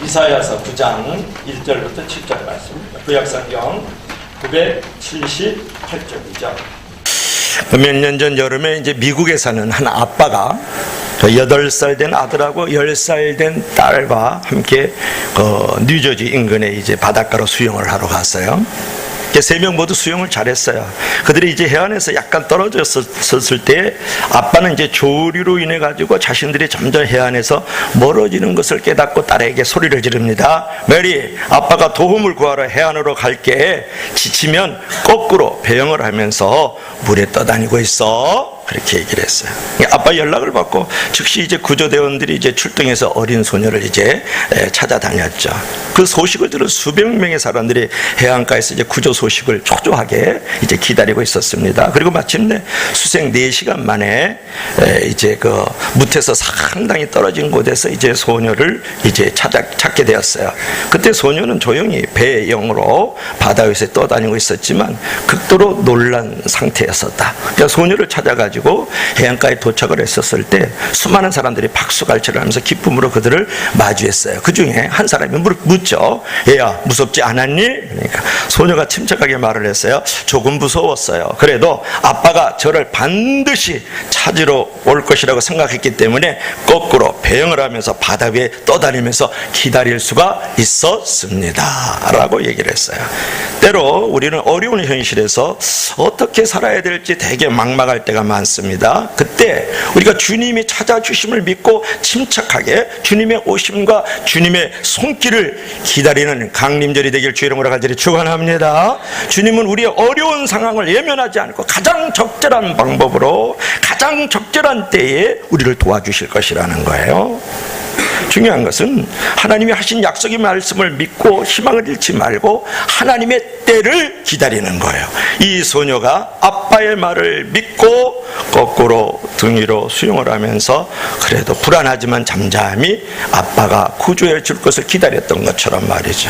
이사야서 9장 1절부터 7절 말씀입니다. 구약성경 978쪽이죠. 몇 년 전 여름에 이제 미국에 사는 한 아빠가 8살 된 아들하고 10살 된 딸과 함께 뉴저지 인근에 이제 바닷가로 수영을 하러 갔어요. 3명 모두 수영을 잘했어요. 그들이 이제 해안에서 약간 떨어졌을 때 아빠는 이제 조류로 인해 가지고 자신들이 점점 해안에서 멀어지는 것을 깨닫고 딸에게 소리를 지릅니다. 메리, 아빠가 도움을 구하러 해안으로 갈게. 지치면 거꾸로 배영을 하면서 물에 떠다니고 있어. 그렇게 얘기를 했어요. 아빠 연락을 받고 즉시 이제 구조대원들이 이제 출동해서 어린 소녀를 이제 찾아다녔죠. 그 소식을 들은 수백 명의 사람들이 해안가에서 이제 구조 소식을 초조하게 이제 기다리고 있었습니다. 그리고 마침내 수색 4시간 만에 이제 그 무태에서 상당히 떨어진 곳에서 이제 소녀를 이제 찾게 되었어요. 그때 소녀는 조용히 배영으로 바다 위에서 떠다니고 있었지만 극도로 놀란 상태였었다. 그러니까 소녀를 찾아가지고 해안가에 도착을 했었을 때 수많은 사람들이 박수갈채를 하면서 기쁨으로 그들을 마주했어요. 그 중에 한 사람이 묻죠. 얘야, 무섭지 않았니? 그러니까 소녀가 침착하게 말을 했어요. 조금 무서웠어요. 그래도 아빠가 저를 반드시 찾으러 올 것이라고 생각했기 때문에 거꾸로 배영을 하면서 바다 위에 떠다니면서 기다릴 수가 있었습니다 라고 얘기를 했어요. 때로 우리는 어려운 현실에서 어떻게 살아야 될지 되게 막막할 때가 많습니다. 그때 우리가 주님이 찾아주심을 믿고 침착하게 주님의 오심과 주님의 손길을 기다리는 강림절이 되길 주의 이름으로 간절히 축원합니다. 주님은 우리의 어려운 상황을 예면하지 않고 가장 적절한 방법으로 가장 적절한 때에 우리를 도와주실 것이라는 거예요. 중요한 것은 하나님이 하신 약속의 말씀을 믿고 희망을 잃지 말고 하나님의 때를 기다리는 거예요. 이 소녀가 아빠의 말을 믿고 거꾸로 등 위로 수영을 하면서 그래도 불안하지만 잠잠히 아빠가 구조해 줄 것을 기다렸던 것처럼 말이죠.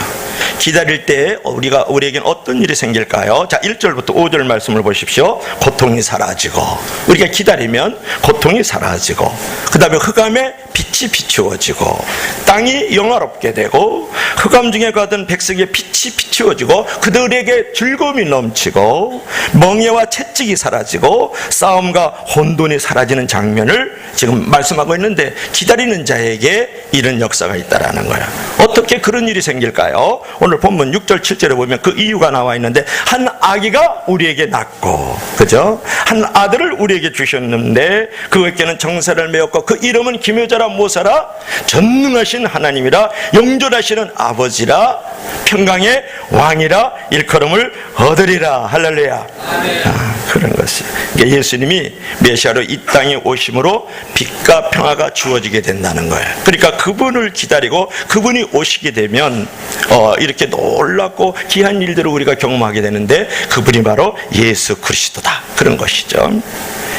기다릴 때 우리에겐 어떤 일이 생길까요? 자, 1절부터 5절 말씀을 보십시오. 고통이 사라지고, 우리가 기다리면 고통이 사라지고, 그 다음에 흑암에 빛이 비추어지고, 땅이 영화롭게 되고, 흑암 중에 가던 백성의 빛이 비추어지고, 그들에게 즐거움이 넘치고, 멍해와 채찍이 사라지고, 싸움과 혼돈이 사라지는 장면을 지금 말씀하고 있는데, 기다리는 자에게 이런 역사가 있다라는 거예요. 어떻게 그런 일이 생길까요? 오늘 본문 6절 7절에 보면 그 이유가 나와 있는데, 한 아기가 우리에게 낳고, 그죠? 한 아들을 우리에게 주셨는데 그에게는 정사를 메었고 그 이름은 기묘자라 모사라 전능하신 하나님이라 영존하시는 아버지라 평강의 왕이라 일컬음을 얻으리라. 할렐루야. 그런 것이 예수님이 메시아로 이 땅에 오심으로 빛과 평화가 주어지게 된다는 거예요. 그러니까 그분을 기다리고 그분이 오시게 되면 이렇게 놀랍고 귀한 일들을 우리가 경험하게 되는데 그분이 바로 예수 그리스도다, 그런 것이죠.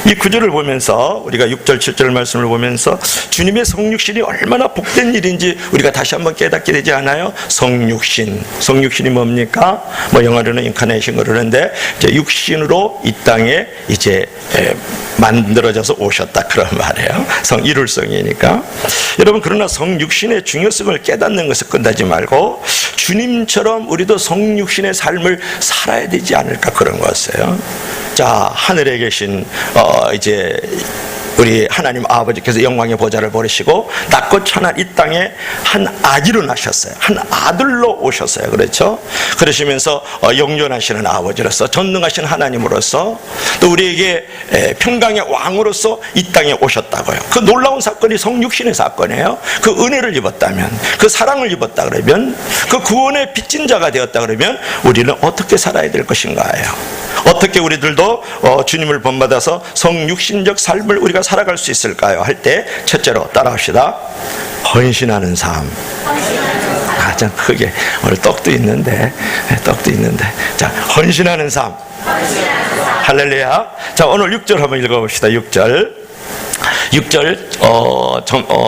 이 구절을 보면서 우리가 6절 7절 말씀을 보면서 주님의 성육신이 얼마나 복된 일인지 우리가 다시 한번 깨닫게 되지 않아요? 성육신이 뭡니까? 영어로는 인카네이션 그러는데 이제 육신으로 이 땅에 이제 만들어져서 오셨다, 그런 말이에요. 이룰성이니까. 여러분, 그러나 성육신의 중요성을 깨닫는 것을 끝나지 말고 주님처럼 우리도 성육신의 삶을 살아야 되지 않을까, 그런 거였어요. 자, 하늘에 계신 이제 우리 하나님 아버지께서 영광의 보좌를 버리시고 낮고 천한 이 땅에 한 아기로 나셨어요. 한 아들로 오셨어요. 그렇죠? 그러시면서 영존하시는 아버지로서, 전능하신 하나님으로서, 또 우리에게 평강의 왕으로서 이 땅에 오셨다고요. 그 놀라운 사건이 성육신의 사건이에요. 그 은혜를 입었다면, 그 사랑을 입었다 그러면, 그 구원의 빚진 자가 되었다 그러면 우리는 어떻게 살아야 될 것인가요? 어떻게 우리들도 주님을 본받아서 성육신적 삶을 우리가 살아갈 수 있을까요? 할 때 첫째로 따라합시다. 헌신하는 삶. 가장 크게, 오늘 떡도 있는데 자, 헌신하는 삶. 할렐루야. 자, 오늘 6절 한번 읽어봅시다. 6절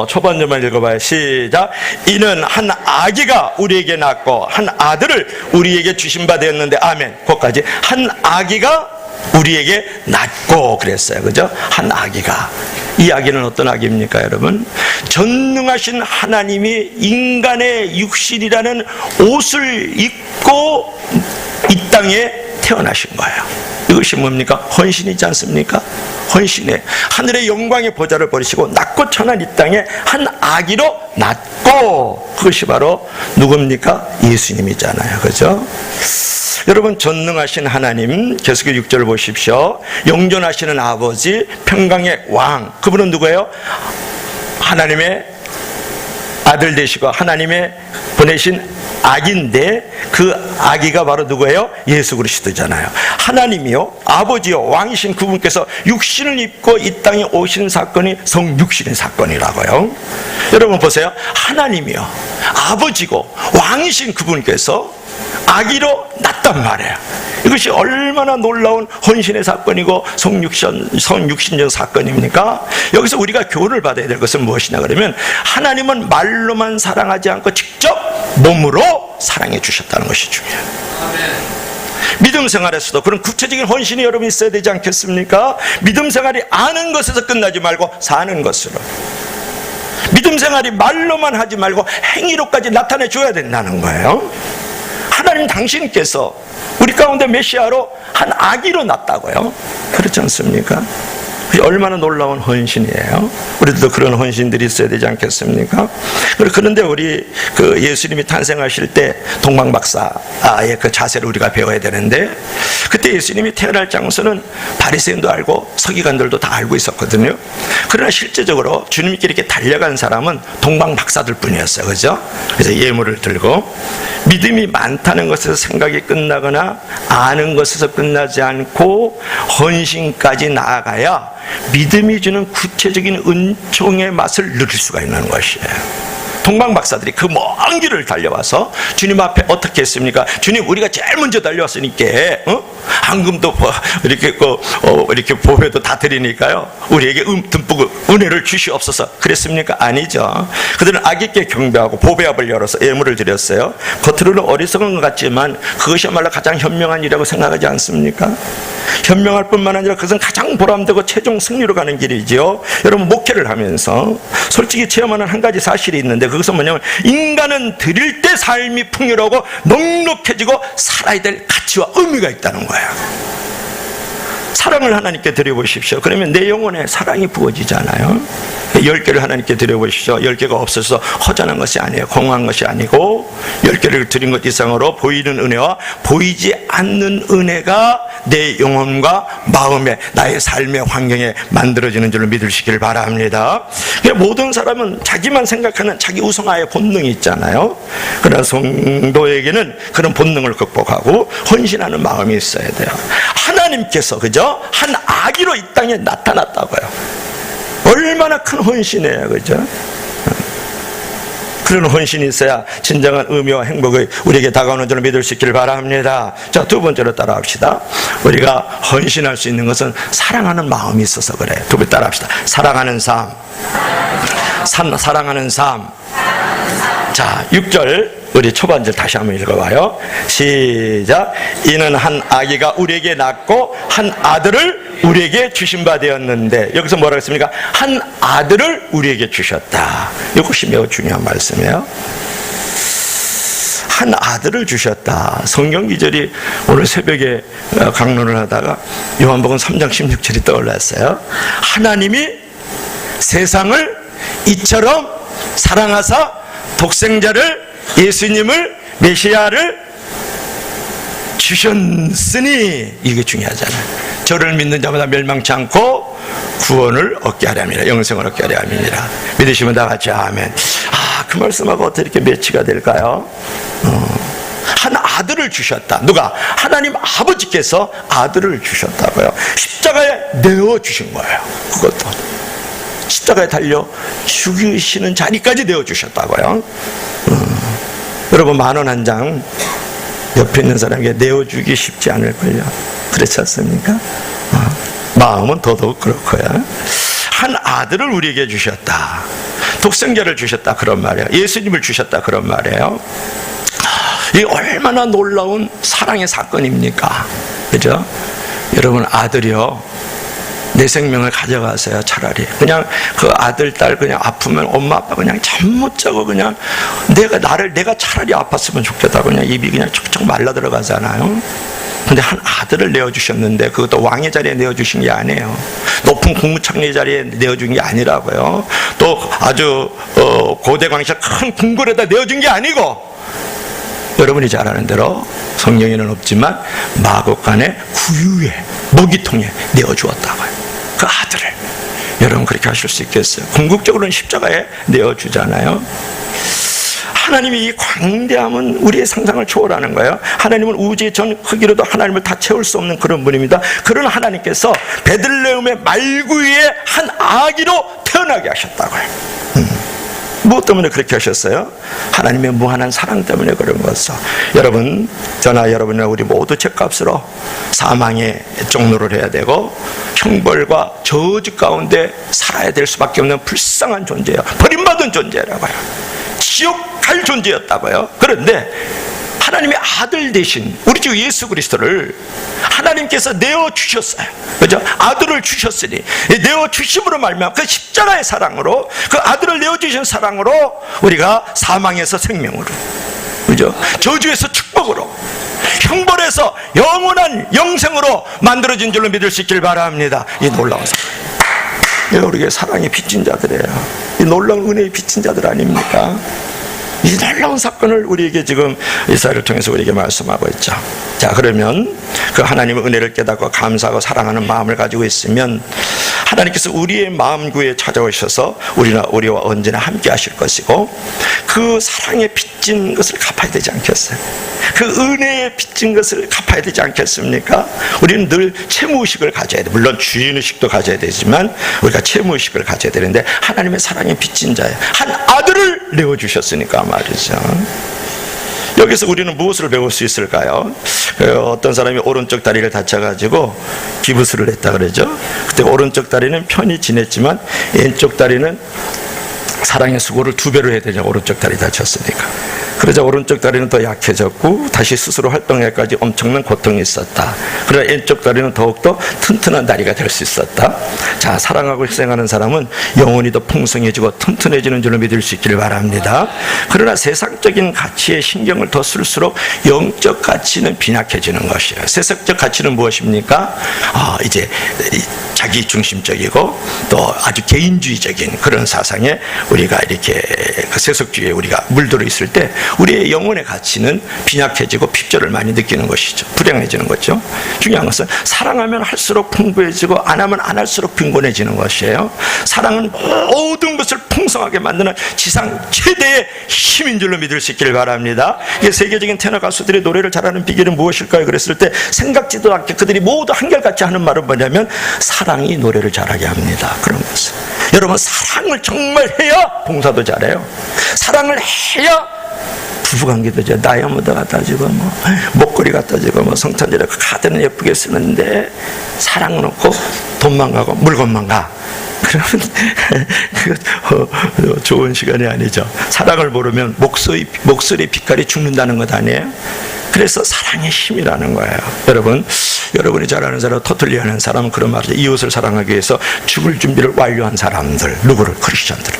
초반 절만 읽어봐요. 시작. 이는 한 아기가 우리에게 낳고 한 아들을 우리에게 주신 바 되었는데, 아멘. 거기까지. 한 아기가 우리에게 낳고 그랬어요. 그죠? 한 아기가. 이 아기는 어떤 아기입니까, 여러분? 전능하신 하나님이 인간의 육신이라는 옷을 입고 이 땅에 태어나신 거예요. 이것이 뭡니까? 헌신이지 않습니까? 헌신에 하늘의 영광의 보좌를 버리시고 낮고 천한 이 땅에 한 아기로 낳고, 그것이 바로 누굽니까? 예수님이잖아요. 그죠? 여러분, 전능하신 하나님, 계속해서 6절 보십시오. 영존하시는 아버지, 평강의 왕, 그분은 누구예요? 하나님의 아들 되시고 하나님의 보내신 아기인데, 그 아기가 바로 누구예요? 예수 그리스도잖아요. 하나님이요, 아버지요, 왕이신 그분께서 육신을 입고 이 땅에 오신 사건이 성육신의 사건이라고요. 여러분 보세요. 하나님이요, 아버지고 왕이신 그분께서 아기로 낳단 말이에요. 이것이 얼마나 놀라운 헌신의 사건이고 성육신적 사건입니까? 여기서 우리가 교훈을 받아야 될 것은 무엇이냐 그러면, 하나님은 말로만 사랑하지 않고 직접 몸으로 사랑해 주셨다는 것이 중요해요. 믿음 생활에서도 그런 구체적인 헌신이 여러분 있어야 되지 않겠습니까? 믿음 생활이 아는 것에서 끝나지 말고 사는 것으로, 믿음 생활이 말로만 하지 말고 행위로까지 나타내 줘야 된다는 거예요. 하나님 당신께서 우리 가운데 메시아로 한 아기로 낳았다고요. 그렇지 않습니까? 얼마나 놀라운 헌신이에요. 우리도 그런 헌신들이 있어야 되지 않겠습니까? 그런데 우리 그 예수님이 탄생하실 때 동방박사의 그 자세를 우리가 배워야 되는데, 그때 예수님이 태어날 장소는 바리새인도 알고 서기관들도 다 알고 있었거든요. 그러나 실제적으로 주님께 이렇게 달려간 사람은 동방박사들 뿐이었어요. 그죠? 그래서 예물을 들고, 믿음이 많다는 것에서 생각이 끝나거나 아는 것에서 끝나지 않고 헌신까지 나아가야 믿음이 주는 구체적인 은총의 맛을 누릴 수가 있는 것이에요. 동방박사들이 그 먼 길을 달려와서 주님 앞에 어떻게 했습니까? 주님, 우리가 제일 먼저 달려왔으니까 황금도 이렇게 이렇게 보배도 다 드리니까요, 우리에게 듬뿍 은혜를 주시옵소서 그랬습니까? 아니죠. 그들은 아기께 경배하고 보배압을 열어서 예물을 드렸어요. 겉으로는 어리석은 것 같지만 그것이야말로 가장 현명한 일이라고 생각하지 않습니까? 현명할 뿐만 아니라 그것은 가장 보람되고 최종 승리로 가는 길이지요. 여러분, 목회를 하면서 솔직히 체험하는 한 가지 사실이 있는데, 그것은 뭐냐면, 인간은 드릴 때 삶이 풍요로우고 넉넉해지고 살아야 될 가치와 의미가 있다는 거예요. 사랑을 하나님께 드려보십시오. 그러면 내 영혼에 사랑이 부어지잖아요. 10개를 하나님께 드려보십시오. 10개가 없어서 허전한 것이 아니에요. 공허한 것이 아니고, 10개를 드린 것 이상으로 보이는 은혜와 보이지 않는 은혜가 내 영혼과 마음에, 나의 삶의 환경에 만들어지는 줄을 믿으시길 바랍니다. 모든 사람은 자기만 생각하는 자기 우상화의 본능이 있잖아요. 그러나 성도에게는 그런 본능을 극복하고 헌신하는 마음이 있어야 돼요. 하나님께서, 그죠? 한 아기로 이 땅에 나타났다고요. 얼마나 큰 헌신이에요. 그죠? 그런 헌신이 있어야 진정한 의미와 행복이 우리에게 다가오는 줄을 믿을 수 있기를 바랍니다. 자, 두 번째로 따라합시다. 우리가 헌신할 수 있는 것은 사랑하는 마음이 있어서 그래요. 두 번 따라합시다. 사랑하는 삶. 사랑하는 삶. 자, 6절 우리 초반절 다시 한번 읽어봐요. 시작. 이는 한 아기가 우리에게 낳고 한 아들을 우리에게 주신 바 되었는데, 여기서 뭐라고 했습니까? 한 아들을 우리에게 주셨다. 이것이 매우 중요한 말씀이에요. 한 아들을 주셨다. 성경 기절이 오늘 새벽에 강론을 하다가 요한복음 3장 16절이 떠올랐어요. 하나님이 세상을 이처럼 사랑하사 독생자를, 예수님을, 메시아를 주셨으니, 이게 중요하잖아요. 저를 믿는 자마다 멸망치 않고 구원을 얻게 하려 함이라, 영생을 얻게 하려 함이니라. 믿으시면 다 같이 아멘. 그 말씀하고 어떻게 이렇게 매치가 될까요? 한 아들을 주셨다. 누가? 하나님 아버지께서 아들을 주셨다고요. 십자가에 내어주신 거예요. 그것도 십자가에 달려 죽이시는 자리까지 내어주셨다고요. 여러분, 10,000원 한 장 옆에 있는 사람에게 내어주기 쉽지 않을걸요. 그렇지 않습니까? 마음은 더더욱 그렇고요. 한 아들을 우리에게 주셨다. 독생자를 주셨다, 그런 말이에요. 예수님을 주셨다, 그런 말이에요. 이 얼마나 놀라운 사랑의 사건입니까? 그죠? 여러분, 아들이요, 내 생명을 가져가세요. 차라리 그냥 그 아들 딸 그냥 아프면 엄마 아빠 그냥 잠 못 자고 그냥 내가 차라리 아팠으면 좋겠다 그냥 입이 그냥 촉촉 말라 들어가잖아요. 근데 한 아들을 내어주셨는데 그것도 왕의 자리에 내어주신 게 아니에요. 높은 국무총리 자리에 내어준 게 아니라고요. 또 아주 고대광실 큰 궁궐에다 내어준 게 아니고, 여러분이 잘 아는 대로 성경에는 없지만 마곡간의 구유에 먹이통에 내어주었다고요. 그 아들을. 여러분 그렇게 하실 수 있겠어요? 궁극적으로는 십자가에 내어주잖아요. 하나님이 이 광대함은 우리의 상상을 초월하는 거예요. 하나님은 우주의 전 크기로도 하나님을 다 채울 수 없는 그런 분입니다. 그런 하나님께서 베들레헴의 말구유에 한 아기로 태어나게 하셨다고요. 무엇 때문에 그렇게 하셨어요? 하나님의 무한한 사랑 때문에 그런 것이죠. 여러분, 저나 여러분이나 우리 모두 죄값으로 사망의 종로를 해야 되고 형벌과 저주 가운데 살아야 될 수밖에 없는 불쌍한 존재예요. 버림받은 존재라고요. 지옥 갈 존재였다고요. 그런데 하나님의 아들 대신 우리 주 예수 그리스도를 하나님께서 내어주셨어요. 그죠? 아들을 주셨으니 내어주심으로 말미암아 그 십자가의 사랑으로, 그 아들을 내어주신 사랑으로 우리가 사망에서 생명으로, 그죠? 저주에서 축복으로, 형벌에서 영원한 영생으로 만들어진 줄로 믿을 수 있길 바랍니다. 이 놀라운 사랑, 우리가 사랑에 빚진 자들이에요. 이 놀라운 은혜에 빚진 자들 아닙니까? 이 놀라운 사건을 우리에게 지금 이사야를 통해서 우리에게 말씀하고 있죠. 자, 그러면 그 하나님의 은혜를 깨닫고 감사하고 사랑하는 마음을 가지고 있으면 하나님께서 우리의 마음구에 찾아오셔서 우리와 언제나 함께 하실 것이고, 그 사랑에 빚진 것을 갚아야 되지 않겠어요? 그 은혜에 빚진 것을 갚아야 되지 않겠습니까? 우리는 늘 채무의식을 가져야 돼. 물론 주인의식도 가져야 되지만 우리가 채무의식을 가져야 되는데, 하나님의 사랑에 빚진 자예요. 한 아들을 내어주셨으니까 말이죠. 여기서 우리는 무엇을 배울 수 있을까요? 어떤 사람이 오른쪽 다리를 다쳐가지고 기부스를 했다 그러죠. 그때 오른쪽 다리는 편히 지냈지만 왼쪽 다리는 사랑의 수고를 2배로 해야 되죠. 오른쪽 다리 다쳤으니까. 그러자 오른쪽 다리는 더 약해졌고 다시 스스로 활동하기까지 엄청난 고통이 있었다. 그러나 왼쪽 다리는 더욱더 튼튼한 다리가 될 수 있었다. 자, 사랑하고 희생하는 사람은 영혼이 더 풍성해지고 튼튼해지는 줄로 믿을 수 있기를 바랍니다. 그러나 세상적인 가치에 신경을 더 쓸수록 영적 가치는 빈약해지는 것이에요. 세상적 가치는 무엇입니까? 이제 자기 중심적이고 또 아주 개인주의적인 그런 사상에 우리가 이렇게 그 세속주의에 우리가 물들어 있을 때 우리의 영혼의 가치는 빈약해지고 핍절을 많이 느끼는 것이죠. 불행해지는 거죠. 중요한 것은 사랑하면 할수록 풍부해지고 안 하면 안 할수록 빈곤해지는 것이에요. 사랑은 모든 것을 풍성하게 만드는 지상 최대의 힘인 줄로 믿을 수 있기를 바랍니다. 이게 세계적인 테너 가수들이 노래를 잘하는 비결은 무엇일까요? 그랬을 때 생각지도 않게 그들이 모두 한결같이 하는 말은 뭐냐면 사랑이 노래를 잘하게 합니다. 그런 것은 여러분, 사랑을 정말 해야 봉사도 잘해요. 사랑을 해야 부부관계도 잘, 다이아몬드 갖다 주고 목걸이 갖다 주고 성탄절에 카드는 예쁘게 쓰는데 사랑은 없고 돈만 가고 물건만 가. 그러면 좋은 시간이 아니죠. 사랑을 모르면 목소리 빛깔이 죽는다는 것 아니에요? 그래서 사랑의 힘이라는 거예요. 여러분이 잘 아는 사람, 토틀리하는 사람은 그런 말이죠. 이웃을 사랑하기 위해서 죽을 준비를 완료한 사람들. 누구를? 크리스천들.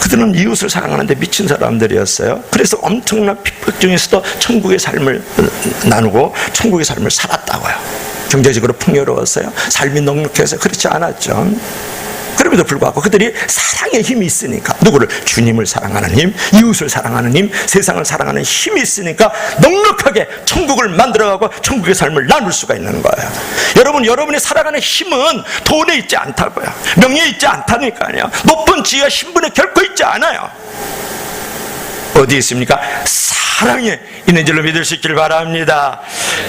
그들은 이웃을 사랑하는데 미친 사람들이었어요. 그래서 엄청난 핍박 중에서도 천국의 삶을 나누고 천국의 삶을 살았다고요. 경제적으로 풍요로웠어요. 삶이 넉넉해서 그렇지 않았죠. 그럼에도 불구하고 그들이 사랑의 힘이 있으니까, 누구를? 주님을 사랑하는 힘, 이웃을 사랑하는 힘, 세상을 사랑하는 힘이 있으니까 넉넉하게 천국을 만들어가고 천국의 삶을 나눌 수가 있는 거예요. 여러분이 살아가는 힘은 돈에 있지 않다고요. 명예에 있지 않다니까요. 높은 지위와 신분에 결코 있지 않아요. 어디에 있습니까? 사랑에 있는 줄로 믿을 수 있기를 바랍니다.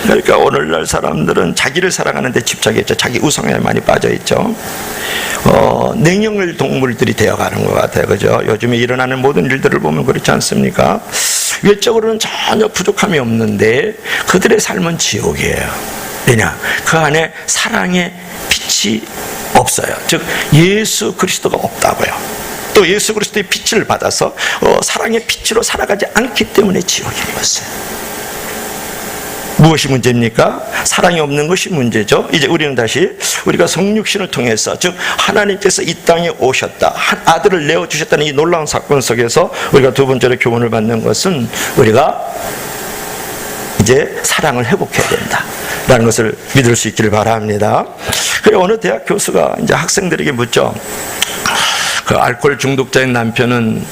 그러니까 오늘날 사람들은 자기를 사랑하는 데 집착했죠. 자기 우상에 많이 빠져있죠. 냉혈 동물들이 되어가는 것 같아요. 그죠? 요즘에 일어나는 모든 일들을 보면 그렇지 않습니까? 외적으로는 전혀 부족함이 없는데 그들의 삶은 지옥이에요. 왜냐? 그 안에 사랑의 빛이 없어요. 즉 예수 그리스도가 없다고요. 또 예수 그리스도의 빛을 받아서 사랑의 빛으로 살아가지 않기 때문에 지옥인 것이에요. 무엇이 문제입니까? 사랑이 없는 것이 문제죠. 이제 우리는 다시 우리가 성육신을 통해서, 즉 하나님께서 이 땅에 오셨다, 한 아들을 내어주셨다는 이 놀라운 사건 속에서 우리가 두 번째로 교훈을 받는 것은 우리가 이제 사랑을 회복해야 된다 라는 것을 믿을 수 있기를 바랍니다. 그리고 어느 대학 교수가 이제 학생들에게 묻죠. 그 알코올 중독자인 남편은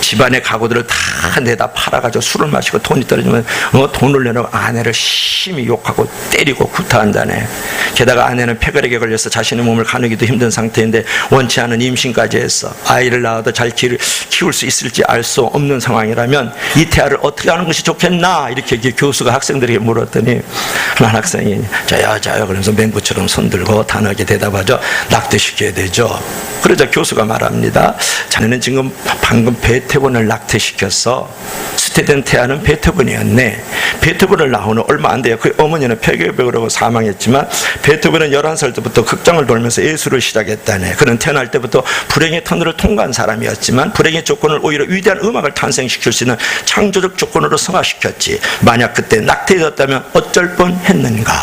집안의 가구들을 다 내다 팔아가지고 술을 마시고 돈이 떨어지면 돈을 내놓고 아내를 심히 욕하고 때리고 구타한다네. 게다가 아내는 폐결핵에 걸려서 자신의 몸을 가누기도 힘든 상태인데 원치 않은 임신까지 했어. 아이를 낳아도 잘 키울 수 있을지 알 수 없는 상황이라면 이 태아를 어떻게 하는 것이 좋겠나, 이렇게 교수가 학생들에게 물었더니 한 학생이 저요 그러면서 맹구처럼 손들고 단호하게 대답하죠. 낙태시켜야 되죠. 그러자 교수가 말합니다. 자네는 지금 방금 베토벤을 낙태시켰어. 수태된 태아는 베토벤이었네. 베토벤을 낳은 후 얼마 안 돼요. 그 어머니는 폐결핵으로 사망했지만 베토벤은 11살 때부터 극장을 돌면서 예술을 시작했다네. 그는 태어날 때부터 불행의 터널을 통과한 사람이었지만 불행의 조건을 오히려 위대한 음악을 탄생시킬 수 있는 창조적 조건으로 승화시켰지. 만약 그때 낙태되었다면 어쩔 뻔했는가,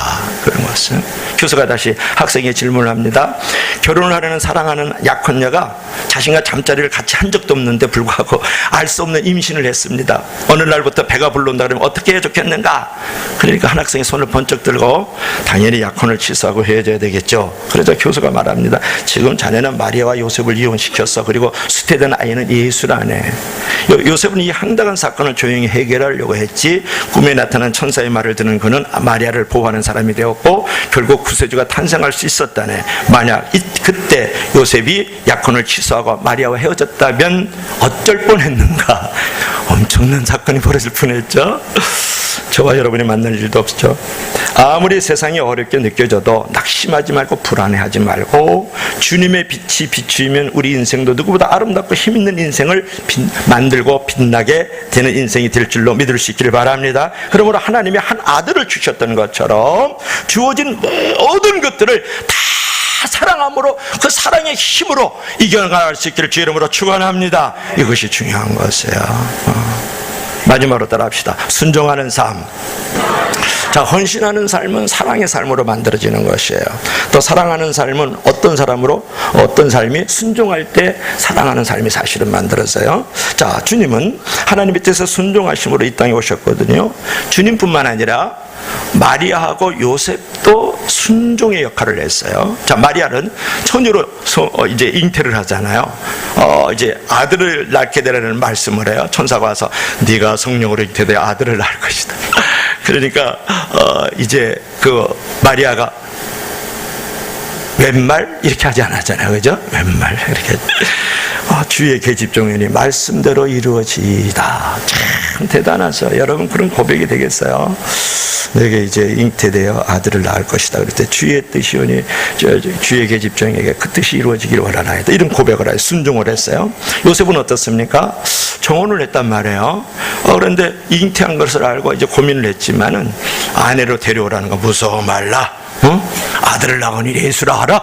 그런 것은. 교수가 다시 학생에게 질문을 합니다. 결혼을 하려는 사랑하는 약혼녀가 자신과 잠자리를 같이 한 적도 없는데 불구하고 알 수 없는 임신을 했습니다. 어느 날부터 배가 불러온다 그러면 어떻게 해야 좋겠는가? 그러니까 한 학생이 손을 번쩍 들고 당연히 약혼을 취소하고 헤어져야 되겠죠. 그러자 교수가 말합니다. 지금 자네는 마리아와 요셉을 이혼시켰어. 그리고 수태된 아이는 예수라네. 요셉은 이 황당한 사건을 조용히 해결하려고 했지, 꿈에 나타난 천사의 말을 듣는 그는 마리아를 보호하는 사람이 되었고 결국 구세주가 탄생할 수 있었다네. 만약 그때 요셉이 약혼을 취소하고 마리아와 헤어졌다면 어쩔 뻔했는가. 엄청난 사건이 벌어질 뻔했죠. 저와 여러분이 만날 일도 없죠. 아무리 세상이 어렵게 느껴져도 낙심하지 말고 불안해하지 말고 주님의 빛이 비추이면 우리 인생도 누구보다 아름답고 힘있는 인생을 만들고 빛나게 되는 인생이 될 줄로 믿을 수 있기를 바랍니다. 그러므로 하나님이 한 아들을 주셨던 것처럼 주어진 모든 것들을 다 사랑함으로, 그 사랑의 힘으로 이겨나갈 수 있기를 주의 이름으로 축원합니다. 이것이 중요한 것이에요. 마지막으로 따라합시다. 순종하는 삶. 자, 헌신하는 삶은 사랑의 삶으로 만들어지는 것이에요. 또 사랑하는 삶은 어떤 삶이 순종할 때 사랑하는 삶이 사실은 만들어져요. 자, 주님은 하나님의 뜻에 순종하심으로 이 땅에 오셨거든요. 주님뿐만 아니라 마리아하고 요셉도 순종의 역할을 했어요. 자, 마리아는 처녀로 이제 잉태를 하잖아요. 이제 아들을 낳게 되라는 말씀을 해요. 천사가 와서 네가 성령으로 잉태되어 아들을 낳을 것이다. 그러니까 이제 그 마리아가 웬말 이렇게 하지 않았잖아요, 그죠? 웬말 이렇게. 주의 계집종이니 말씀대로 이루어지이다. 참 대단하죠. 여러분, 그런 고백이 되겠어요? 내게 이제 잉태되어 아들을 낳을 것이다. 그럴 때 주의 뜻이오니 주의 계집종에게 그 뜻이 이루어지기를 원하나이다. 이런 고백을 해요. 순종을 했어요. 요셉은 어떻습니까? 정혼을 했단 말이에요. 그런데 잉태한 것을 알고 이제 고민을 했지만은 아내로 데려오라는 거 무서워 말라. 아들을 낳으니 예수라 하라.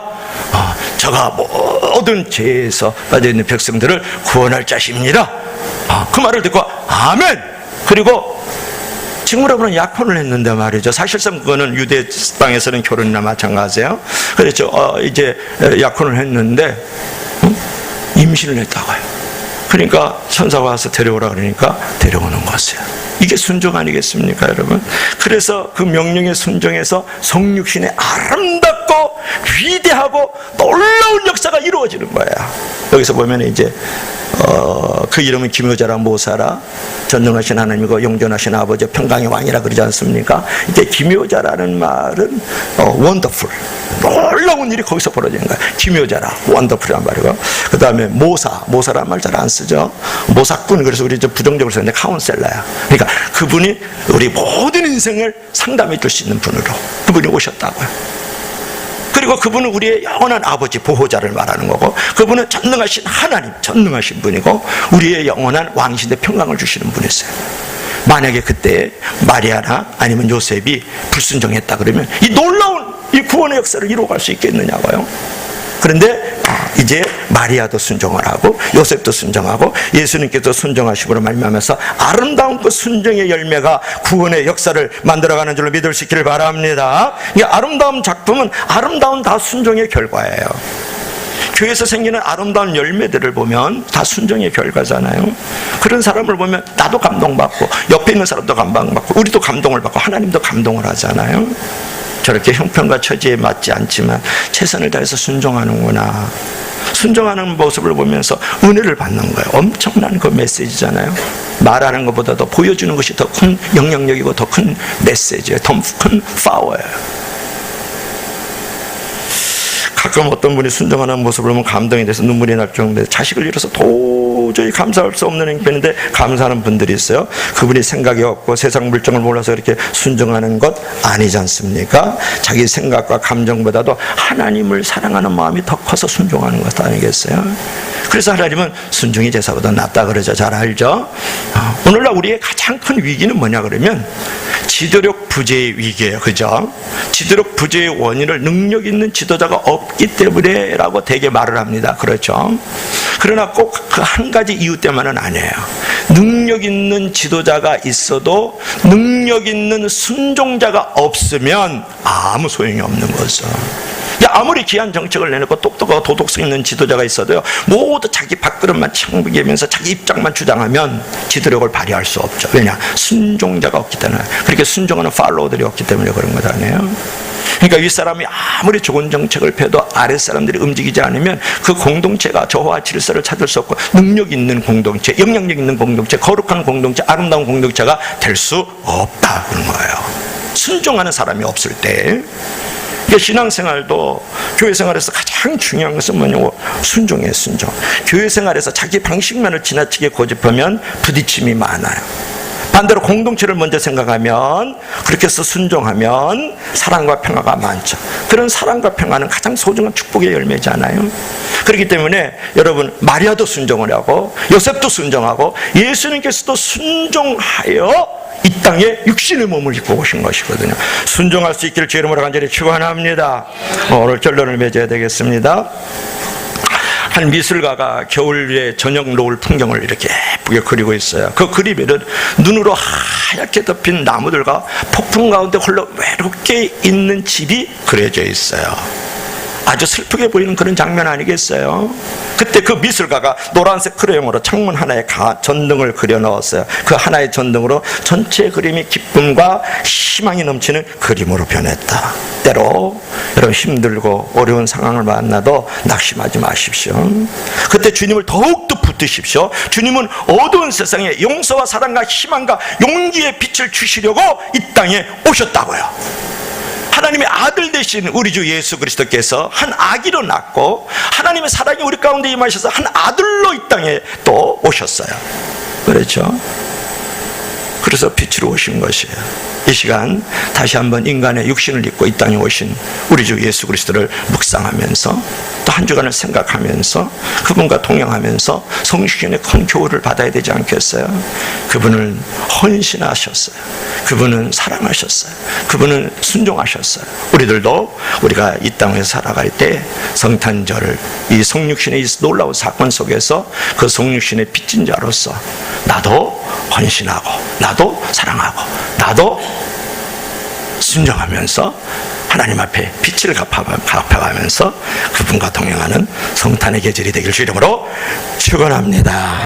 저가 모든 죄에서 빠져있는 백성들을 구원할 자십니다. 그 말을 듣고 아멘. 그리고 지금으로는 약혼을 했는데 말이죠. 사실상 그거는 유대 땅에서는 결혼이나 마찬가지예요. 그렇죠. 이제 약혼을 했는데 임신을 했다고요. 그러니까 천사가 와서 데려오라 그러니까 데려오는 것이에요. 이게 순종 아니겠습니까, 여러분? 그래서 그 명령에 순종해서 성육신의 아름답고 위대하고 놀라운 역사가 이루어지는 거야. 여기서 보면 이제 그 이름은 기묘자라 모사라, 전능하신 하나님이고 영존하신 아버지 평강의 왕이라 그러지 않습니까? 이게 기묘자라는 말은 원더풀, 놀라운 일이 거기서 벌어지는 거야. 기묘자라, 원더풀이란 말이고, 그 다음에 모사란 말 잘 안 쓰죠. 모사꾼, 그래서 우리 부정적으로 쓰는데 카운셀러야. 그러니까 그분이 우리 모든 인생을 상담해 줄 수 있는 분으로 그분이 오셨다고요. 그리고 그분은 우리의 영원한 아버지, 보호자를 말하는 거고, 그분은 전능하신 하나님, 전능하신 분이고 우리의 영원한 왕이신데 평강을 주시는 분이세요. 만약에 그때 마리아나 아니면 요셉이 불순종했다 그러면 이 놀라운 이 구원의 역사를 이루어갈 수 있겠느냐고요. 그런데 이제 마리아도 순종을 하고 요셉도 순종하고 예수님께서 순종하심으로 말미암아서 아름다운 그 순종의 열매가 구원의 역사를 만들어가는 줄로 믿을 수 있기를 바랍니다. 이 아름다운 작품은 아름다운 다 순종의 결과예요. 교회에서 생기는 아름다운 열매들을 보면 다 순종의 결과잖아요. 그런 사람을 보면 나도 감동받고 옆에 있는 사람도 감동받고 우리도 감동을 받고 하나님도 감동을 하잖아요. 저렇게 형편과 처지에 맞지 않지만 최선을 다해서 순종하는구나. 순종하는 모습을 보면서 은혜를 받는 거예요. 엄청난 그 메시지잖아요. 말하는 것보다도 보여주는 것이 더 큰 영향력이고 더 큰 메시지예요. 더 큰 파워예요. 가끔 어떤 분이 순종하는 모습을 보면 감동이 돼서 눈물이 날 정도에 자식을 잃어서 도저히 감사할 수 없는 행편인데 감사하는 분들이 있어요. 그분이 생각이 없고 세상 물정을 몰라서 이렇게 순종하는 것 아니지 않습니까? 자기 생각과 감정보다도 하나님을 사랑하는 마음이 더 커서 순종하는 것 아니겠어요? 그래서 하나님은 순종이 제사보다 낫다 그러죠. 잘 알죠? 오늘날 우리의 가장 큰 위기는 뭐냐 그러면 지도력 부재의 위기예요. 그죠? 지도력 부재의 원인을 능력 있는 지도자가 없기 때문에 라고 되게 말을 합니다. 그렇죠? 그러나 꼭 그 한 가지 이유 때문은 아니에요. 능력 있는 지도자가 있어도 능력 있는 순종자가 없으면 아무 소용이 없는 거죠. 아무리 귀한 정책을 내놓고 똑똑하고 도덕성 있는 지도자가 있어도요, 모두 자기 밥그릇만 챙기면서 자기 입장만 주장하면 지도력을 발휘할 수 없죠. 왜냐? 순종자가 없기 때문에. 그렇게 순종하는 팔로워들이 없기 때문에 그런 것 아니에요? 그러니까 윗사람이 아무리 좋은 정책을 펴도 아랫사람들이 움직이지 않으면 그 공동체가 저와 질서를 찾을 수 없고 능력 있는 공동체, 영향력 있는 공동체, 거룩한 공동체, 아름다운 공동체가 될 수 없다 그런 거예요. 순종하는 사람이 없을 때. 신앙생활도 교회 생활에서 가장 중요한 것은 뭐냐고 순종이에요. 순종. 교회 생활에서 자기 방식만을 지나치게 고집하면 부딪힘이 많아요. 반대로 공동체를 먼저 생각하면 그렇게 해서 순종하면 사랑과 평화가 많죠. 그런 사랑과 평화는 가장 소중한 축복의 열매잖아요. 그렇기 때문에 여러분 마리아도 순종을 하고 요셉도 순종하고 예수님께서도 순종하여 이 땅에 육신의 몸을 입고 오신 것이거든요. 순종할 수 있기를 주 이름으로 간절히 축원합니다. 오늘 결론을 맺어야 되겠습니다. 한 미술가가 겨울에 저녁 노을 풍경을 이렇게 예쁘게 그리고 있어요. 그 그림에는 눈으로 하얗게 덮인 나무들과 폭풍 가운데 홀로 외롭게 있는 집이 그려져 있어요. 아주 슬프게 보이는 그런 장면 아니겠어요? 그때 그 미술가가 노란색 크레용으로 창문 하나에 전등을 그려 넣었어요. 그 하나의 전등으로 전체 그림이 기쁨과 희망이 넘치는 그림으로 변했다. 때로 여러분 힘들고 어려운 상황을 만나도 낙심하지 마십시오. 그때 주님을 더욱더 붙드십시오. 주님은 어두운 세상에 용서와 사랑과 희망과 용기의 빛을 주시려고 이 땅에 오셨다고요. 하나님의 아들 되신 우리 주 예수 그리스도께서 한 아기로 낳고 하나님의 사랑이 우리 가운데 임하셔서 한 아들로 이 땅에 또 오셨어요. 그렇죠? 그래서 빛으로 오신 것이에요. 이 시간 다시 한번 인간의 육신을 입고 이 땅에 오신 우리 주 예수 그리스도를 묵상하면서 또 한 주간을 생각하면서 그분과 동행하면서 성육신의 큰 교훈을 받아야 되지 않겠어요? 그분은 헌신하셨어요. 그분은 사랑하셨어요. 그분은 순종하셨어요. 우리들도 우리가 이 땅에서 살아갈 때 성탄절을 이 성육신의 이 놀라운 사건 속에서 그 성육신의 빚진 자로서 나도 헌신하고 나도 사랑하고 나도 순종하면서 하나님 앞에 빛을 갚아가면서 그분과 동행하는 성탄의 계절이 되길 주 이름으로 축원합니다.